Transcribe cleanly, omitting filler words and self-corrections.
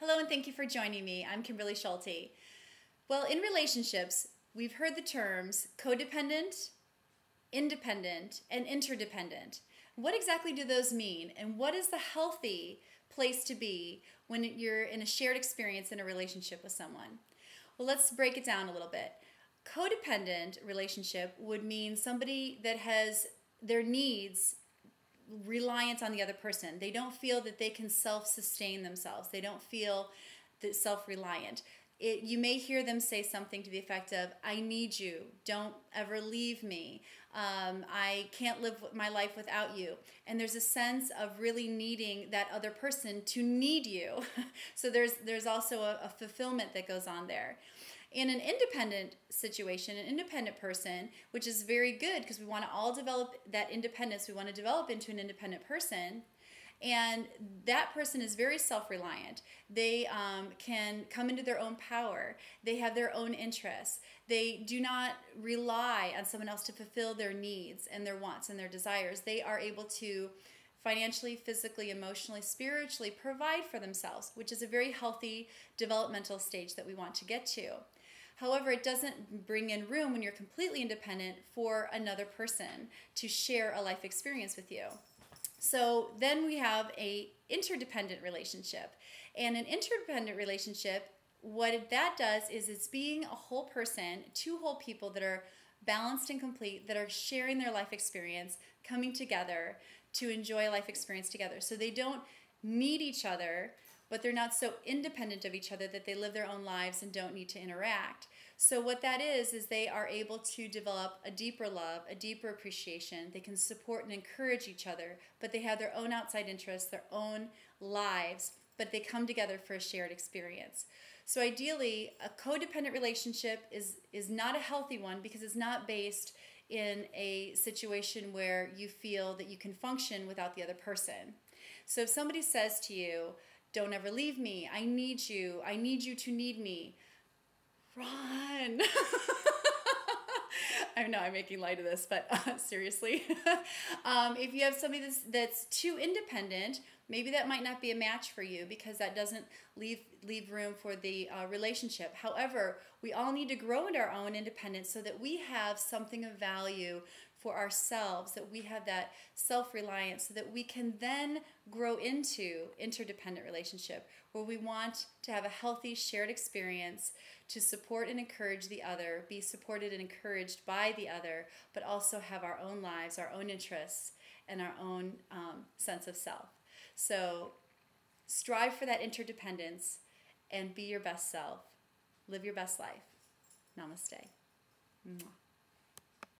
Hello and thank you for joining me. I'm Kimberly Schulte. Well, in relationships, we've heard the terms codependent, independent, and interdependent. What exactly do those mean? And what is the healthy place to be when you're in a shared experience in a relationship with someone? Well, let's break it down a little bit. Codependent relationship would mean somebody that has their needs reliant on the other person. They don't feel that they can self-sustain themselves. They don't feel that self-reliant. You may hear them say something to the effect of, I need you, don't ever leave me, I can't live my life without you. And there's a sense of really needing that other person to need you. So there's also a fulfillment that goes on there. In an independent situation, an independent person, which is very good because we want to all develop that independence, we want to develop into an independent person, and that person is very self-reliant. They can come into their own power. They have their own interests. They do not rely on someone else to fulfill their needs and their wants and their desires. They are able to financially, physically, emotionally, spiritually provide for themselves, which is a very healthy developmental stage that we want to get to. However, it doesn't bring in room when you're completely independent for another person to share a life experience with you. So then we have an interdependent relationship. And an interdependent relationship, what that does is it's being a whole person, two whole people that are balanced and complete, that are sharing their life experience, coming together to enjoy a life experience together. So they don't need each other, but they're not so independent of each other that they live their own lives and don't need to interact. So what that is they are able to develop a deeper love, a deeper appreciation. They can support and encourage each other, but they have their own outside interests, their own lives, but they come together for a shared experience. So ideally, a codependent relationship is not a healthy one because it's not based in a situation where you feel that you can function without the other person. So if somebody says to you, don't ever leave me, I need you to need me, run. I know I'm making light of this, but seriously. If you have somebody that's too independent, maybe that might not be a match for you because that doesn't leave room for the relationship. However, we all need to grow into our own independence so that we have something of value for ourselves, that we have that self-reliance, so that we can then grow into interdependent relationship where we want to have a healthy shared experience to support and encourage the other, be supported and encouraged by the other, but also have our own lives, our own interests, and our own sense of self. So strive for that interdependence and be your best self. Live your best life. Namaste. Mwah.